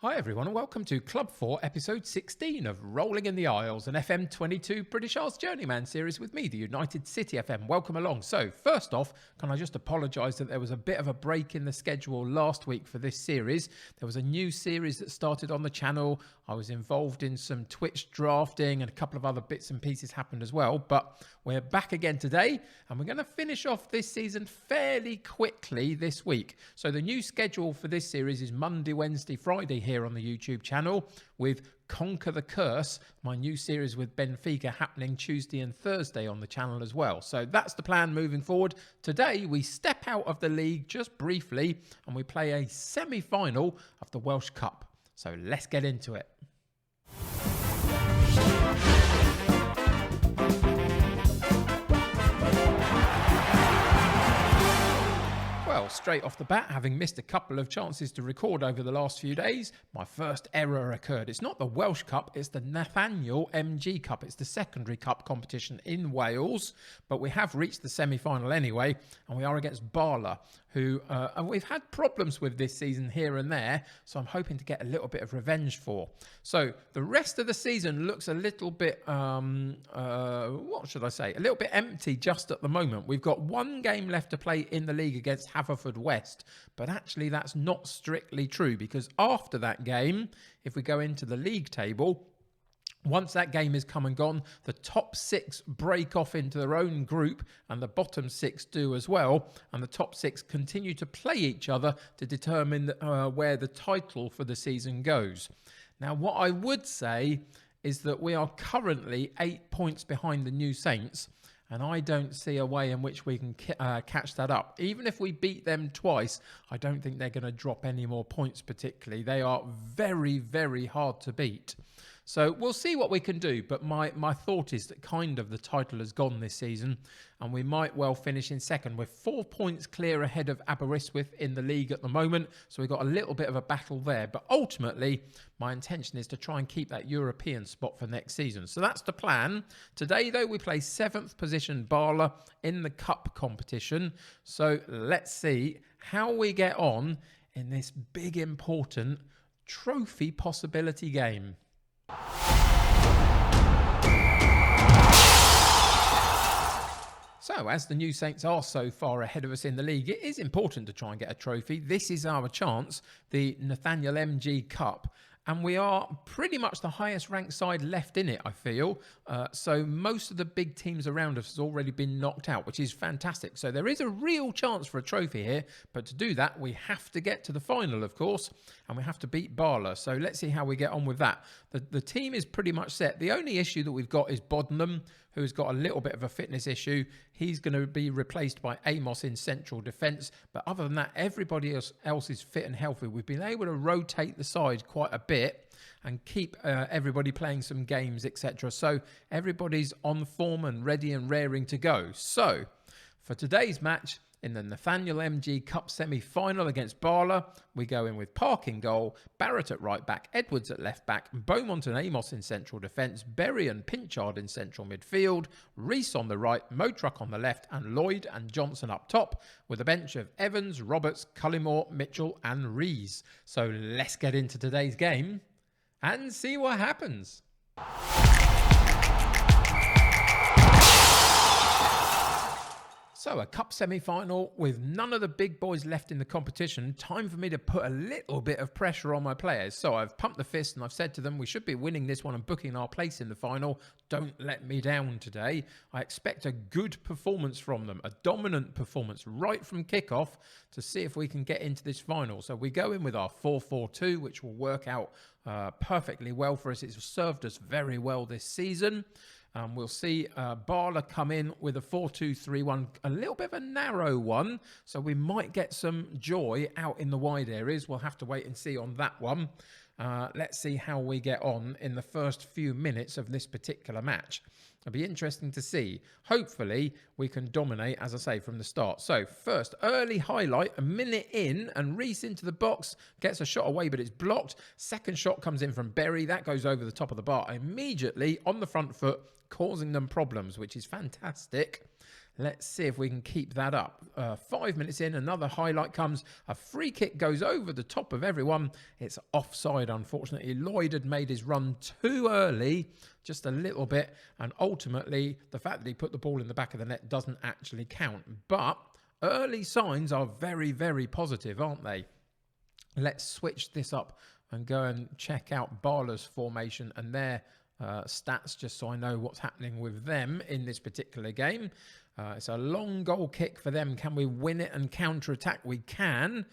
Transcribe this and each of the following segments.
Hi everyone and welcome to Club 4 episode 16 of Rolling in the Isles, an FM22 British Isles Journeyman series with me, the United City FM. Welcome along. So first off, can I just apologise that there was a bit of a break in the schedule last week for this series. There was a new series that started on the channel. I was involved in some Twitch drafting and a couple of other bits and pieces happened as well. But we're back again today and we're going to finish off this season fairly quickly this week. So the new schedule for this series is Monday, Wednesday, Friday here on the YouTube channel, with Conquer the Curse, my new series with Benfica, happening Tuesday and Thursday on the channel as well. So that's the plan moving forward. Today we step out of the league just briefly and we play a semi-final of the Welsh Cup. So let's get into it. Well, straight off the bat, having missed a couple of chances to record over the last few days, my first error occurred. It's not the Welsh Cup, it's the Nathaniel MG Cup. It's the secondary cup competition in Wales, but we have reached the semi-final anyway, and we are against Bala, who we've had problems with this season here and there, so I'm hoping to get a little bit of revenge for. So the rest of the season looks a little bit, what should I say, a little bit empty just at the moment. We've got one game left to play in the league against Haverfordwest, but actually that's not strictly true, because after that game, if we go into the league table, once that game is come and gone, the top six break off into their own group and the bottom six do as well. And the top six continue to play each other to determine where the title for the season goes. Now, what I would say is that we are currently 8 points behind the New Saints. And I don't see a way in which we can catch that up. Even if we beat them twice, I don't think they're going to drop any more points particularly. They are very, very hard to beat. So we'll see what we can do. But my thought is that kind of the title has gone this season. And we might well finish in second. We're 4 points clear ahead of Aberystwyth in the league at the moment. So we've got a little bit of a battle there. But ultimately, my intention is to try and keep that European spot for next season. So that's the plan. Today, though, we play 7th position Bala in the cup competition. So let's see how we get on in this big, important trophy possibility game. So, as the New Saints are so far ahead of us in the league, it is important to try and get a trophy. This is our chance, the Nathaniel MG Cup. And we are pretty much the highest ranked side left in it, I feel. So most of the big teams around us has already been knocked out, which is fantastic. So there is a real chance for a trophy here. But to do that, we have to get to the final, of course. And we have to beat Bala. So let's see how we get on with that. The team is pretty much set. The only issue that we've got is Bodnam, who's got a little bit of a fitness issue. He's going to be replaced by Amos in central defence. But other than that, everybody else is fit and healthy. We've been able to rotate the side quite a bit and keep everybody playing some games, etc. So everybody's on form and ready and raring to go. So for today's match, in the Nathaniel MG Cup semi-final against Bala, we go in with Park in goal, Barrett at right back, Edwards at left back, Beaumont and Amos in central defence, Berry and Pinchard in central midfield, Rees on the right, Motruck on the left, and Lloyd and Johnson up top, with a bench of Evans, Roberts, Cullimore, Mitchell and Rees. So let's get into today's game and see what happens. So a cup semi-final with none of the big boys left in the competition. Time for me to put a little bit of pressure on my players. So I've pumped the fist and I've said to them, we should be winning this one and booking our place in the final. Don't let me down today. I expect a good performance from them, a dominant performance right from kickoff to see if we can get into this final. So we go in with our 4-4-2, which will work out perfectly well for us. It's served us very well this season. We'll see Bala come in with a 4-2-3-1, a little bit of a narrow one, so we might get some joy out in the wide areas. We'll have to wait and see on that one. Let's see how we get on in the first few minutes of this particular match. It'll be interesting to see. Hopefully, we can dominate, as I say, from the start. So, first, early highlight, a minute in, and Rees into the box, gets a shot away, but it's blocked. Second shot comes in from Berry. That goes over the top of the bar. Immediately, on the front foot, causing them problems, which is fantastic. Let's see if we can keep that up. 5 minutes in, another highlight comes. A free kick goes over the top of everyone. It's offside, unfortunately. Lloyd had made his run too early, just a little bit. And ultimately, the fact that he put the ball in the back of the net doesn't actually count. But early signs are very, very positive, aren't they? Let's switch this up and go and check out Bala's formation and their stats, just so I know what's happening with them in this particular game. It's a long goal kick for them. Can we win it and counter-attack? We can.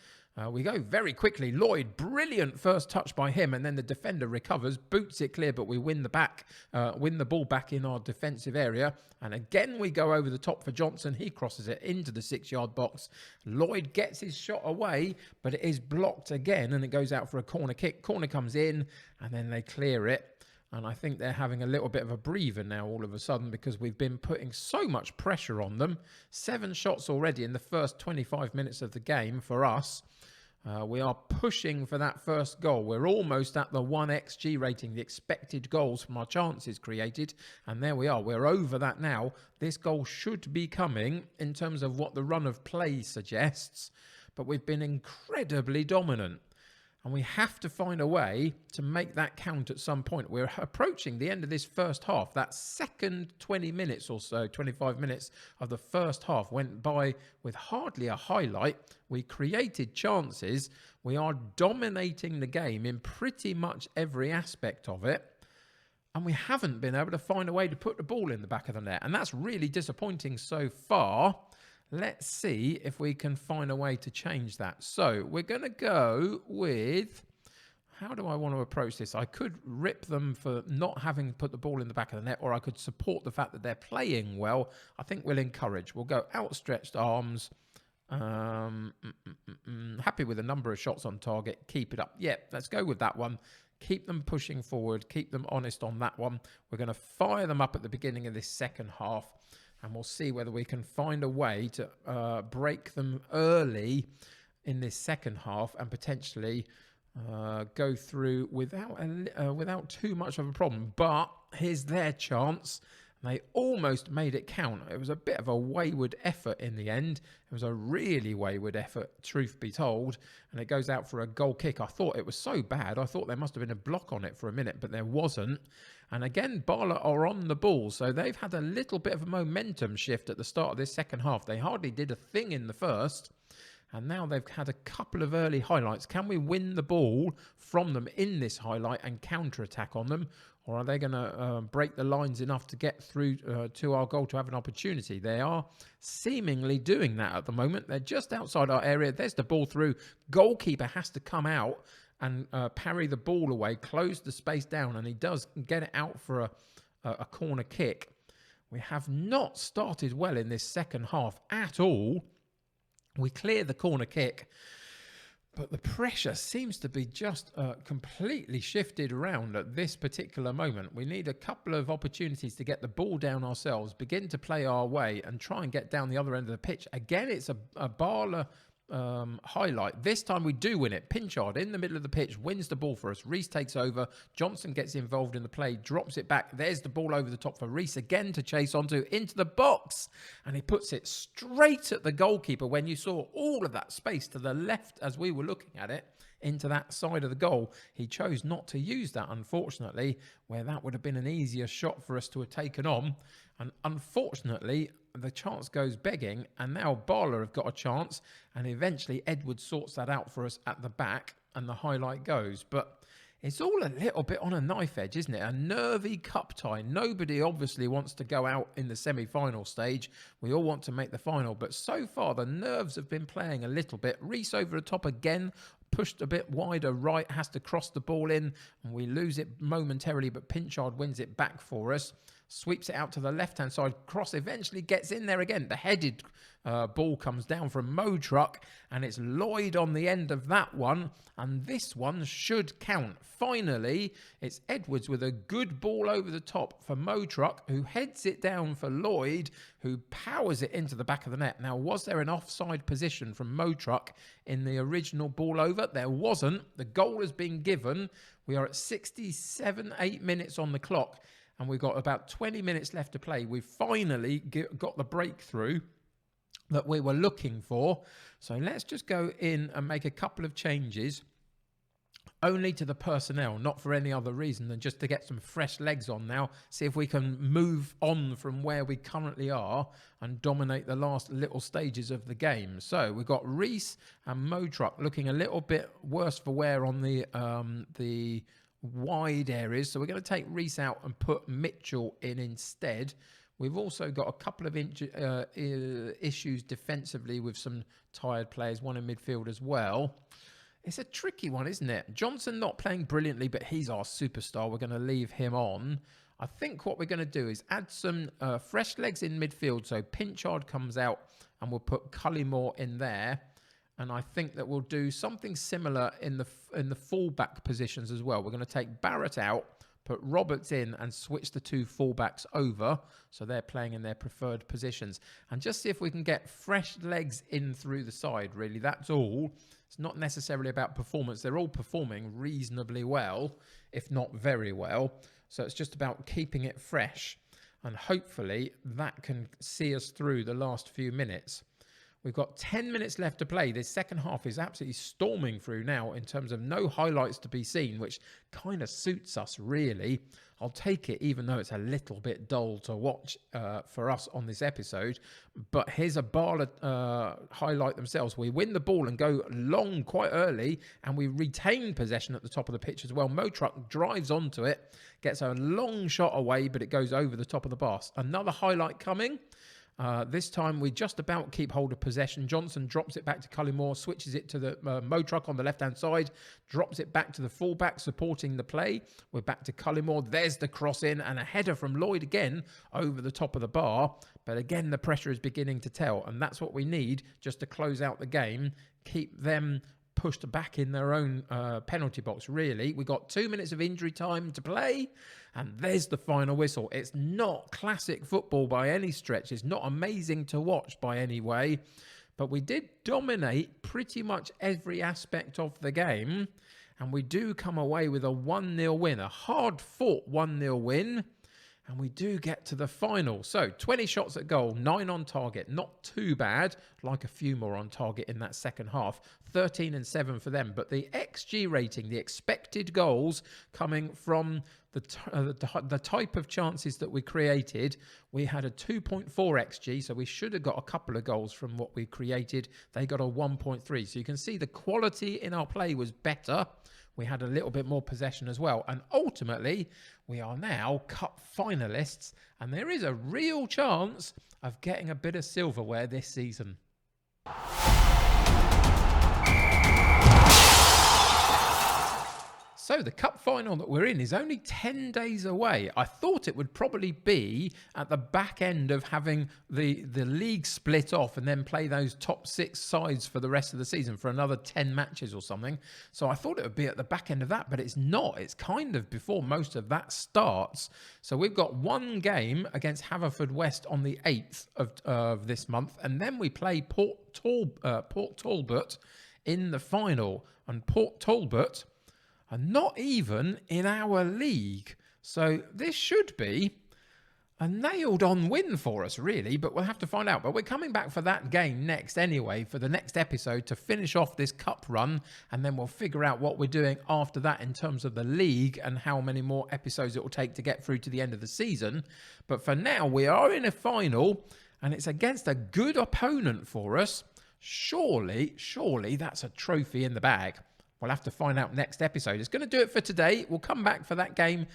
We go very quickly. Lloyd, brilliant first touch by him, and then the defender recovers, boots it clear, but we win the ball back in our defensive area. And again, we go over the top for Johnson. He crosses it into the 6-yard box. Lloyd gets his shot away, but it is blocked again, and it goes out for a corner kick. Corner comes in, and then they clear it. And I think they're having a little bit of a breather now all of a sudden, because we've been putting so much pressure on them. 7 shots already in the first 25 minutes of the game for us. We are pushing for that first goal. We're almost at the 1 XG rating, the expected goals from our chances created. And there we are. We're over that now. This goal should be coming in terms of what the run of play suggests. But we've been incredibly dominant. And we have to find a way to make that count at some point. We're approaching the end of this first half. That second 20 minutes or so, 25 minutes of the first half went by with hardly a highlight. We created chances. We are dominating the game in pretty much every aspect of it. And we haven't been able to find a way to put the ball in the back of the net. And that's really disappointing so far. Let's see if we can find a way to change that. So we're going to go with, how do I want to approach this? I could rip them for not having put the ball in the back of the net, or I could support the fact that they're playing well. I think we'll encourage. We'll go outstretched arms. Happy with the number of shots on target. Keep it up. Yeah, let's go with that one. Keep them pushing forward. Keep them honest on that one. We're going to fire them up at the beginning of this second half. And we'll see whether we can find a way to break them early in this second half and potentially go through without too much of a problem. But here's their chance. They almost made it count. It was a bit of a wayward effort in the end. It was a really wayward effort, truth be told. And it goes out for a goal kick. I thought it was so bad. I thought there must have been a block on it for a minute, but there wasn't. And again, Bala are on the ball. So they've had a little bit of a momentum shift at the start of this second half. They hardly did a thing in the first. And now they've had a couple of early highlights. Can we win the ball from them in this highlight and counter-attack on them? Or are they going to break the lines enough to get through to our goal to have an opportunity? They are seemingly doing that at the moment. They're just outside our area. There's the ball through. Goalkeeper has to come out and parry the ball away, close the space down, and he does get it out for a corner kick. We have not started well in this second half at all. We clear the corner kick, but the pressure seems to be just completely shifted around at this particular moment. We need a couple of opportunities to get the ball down ourselves, begin to play our way, and try and get down the other end of the pitch. Again, it's a Bala highlight. This time we do win it. Pinchard in the middle of the pitch wins the ball for us. Reese takes over. Johnson gets involved in the play, drops it back. There's the ball over the top for Reese again to chase onto, into the box, and he puts it straight at the goalkeeper. When you saw all of that space to the left as we were looking at it, into that side of the goal, he chose not to use that, unfortunately, where that would have been an easier shot for us to have taken on. And unfortunately, the chance goes begging, and now Bala have got a chance, and eventually Edwards sorts that out for us at the back, and the highlight goes. But it's all a little bit on a knife edge, isn't it? A nervy cup tie. Nobody obviously wants to go out in the semi-final stage. We all want to make the final, but so far the nerves have been playing a little bit. Reese over the top again, pushed a bit wider right, has to cross the ball in, and we lose it momentarily, but Pinchard wins it back for us. Sweeps it out to the left-hand side. Cross eventually gets in there again. The headed ball comes down from Mo Truck, and it's Lloyd on the end of that one. And this one should count. Finally, it's Edwards with a good ball over the top for Mo Truck, who heads it down for Lloyd, who powers it into the back of the net. Now, was there an offside position from Mo Truck in the original ball over? There wasn't. The goal has been given. We are at 8 minutes on the clock. and we've got about 20 minutes left to play. We've finally got the breakthrough that we were looking for. So let's just go in and make a couple of changes, only to the personnel, not for any other reason than just to get some fresh legs on now, see if we can move on from where we currently are and dominate the last little stages of the game. So we've got Reese and Motruck looking a little bit worse for wear on the wide areas. So we're going to take Reese out and put Mitchell in instead. We've also got a couple of issues defensively with some tired players, one in midfield as well. It's a tricky one, isn't it? Johnson not playing brilliantly, but he's our superstar. We're going to leave him on. I think what we're going to do is add some fresh legs in midfield. So Pinchard comes out and we'll put Cullymore in there. And I think that we'll do something similar in the fullback positions as well. We're going to take Barrett out, put Roberts in and switch the two fullbacks over. So they're playing in their preferred positions. And just see if we can get fresh legs in through the side, really. That's all. It's not necessarily about performance. They're all performing reasonably well, if not very well. So it's just about keeping it fresh. And hopefully that can see us through the last few minutes. We've got 10 minutes left to play. This second half is absolutely storming through now in terms of no highlights to be seen, which kind of suits us, really. I'll take it, even though it's a little bit dull to watch for us on this episode. But here's a Bala highlight themselves. We win the ball and go long quite early, and we retain possession at the top of the pitch as well. Motruck drives onto it, gets a long shot away, but it goes over the top of the bar. Another highlight coming. This time we just about keep hold of possession. Johnson drops it back to Cullymore, switches it to the Motruck on the left-hand side, drops it back to the fullback, supporting the play. We're back to Cullymore. There's the cross in and a header from Lloyd again over the top of the bar. But again, the pressure is beginning to tell, and that's what we need just to close out the game, keep them pushed back in their own penalty box, really. We got 2 minutes of injury time to play, and there's the final whistle. It's not classic football by any stretch. It's not amazing to watch by any way, but we did dominate pretty much every aspect of the game, and we do come away with a 1-0 win, a hard-fought 1-0 win. And we do get to the final. So 20 shots at goal, 9 on target. Not too bad. Like a few more on target in that second half. 13 and 7 for them. But the XG rating, the expected goals coming from the type of chances that we created, we had a 2.4 XG. So we should have got a couple of goals from what we created. They got a 1.3. So you can see the quality in our play was better. We had a little bit more possession as well. And ultimately, we are now Cup finalists. And there is a real chance of getting a bit of silverware this season. So the cup final that we're in is only 10 days away. I thought it would probably be at the back end of having the league split off and then play those top 6 sides for the rest of the season for another 10 matches or something. So I thought it would be at the back end of that, but it's not. It's kind of before most of that starts. So we've got one game against Haverfordwest on the 8th of this month, and then we play Port Talbot in the final. And Port Talbot are not even in our league. So this should be a nailed-on win for us, really, but we'll have to find out. But we're coming back for that game next anyway, for the next episode, to finish off this cup run, and then we'll figure out what we're doing after that in terms of the league and how many more episodes it will take to get through to the end of the season. But for now, we are in a final, and it's against a good opponent for us. Surely that's a trophy in the bag. We'll have to find out next episode. It's going to do it for today. We'll come back for that game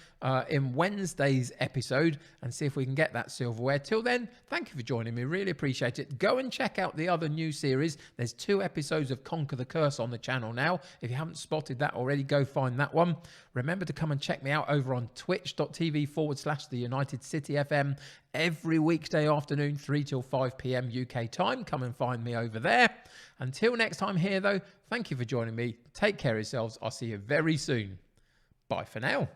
in Wednesday's episode and see if we can get that silverware. Till then, thank you for joining me. Really appreciate it. Go and check out the other new series. There's 2 episodes of Conquer the Curse on the channel now. If you haven't spotted that already, go find that one. Remember to come and check me out over on twitch.tv/the United City FM every weekday afternoon, 3 till 5 p.m. UK time. Come and find me over there. Until next time here, though, thank you for joining me. Take care of yourselves. I'll see you very soon. Bye for now.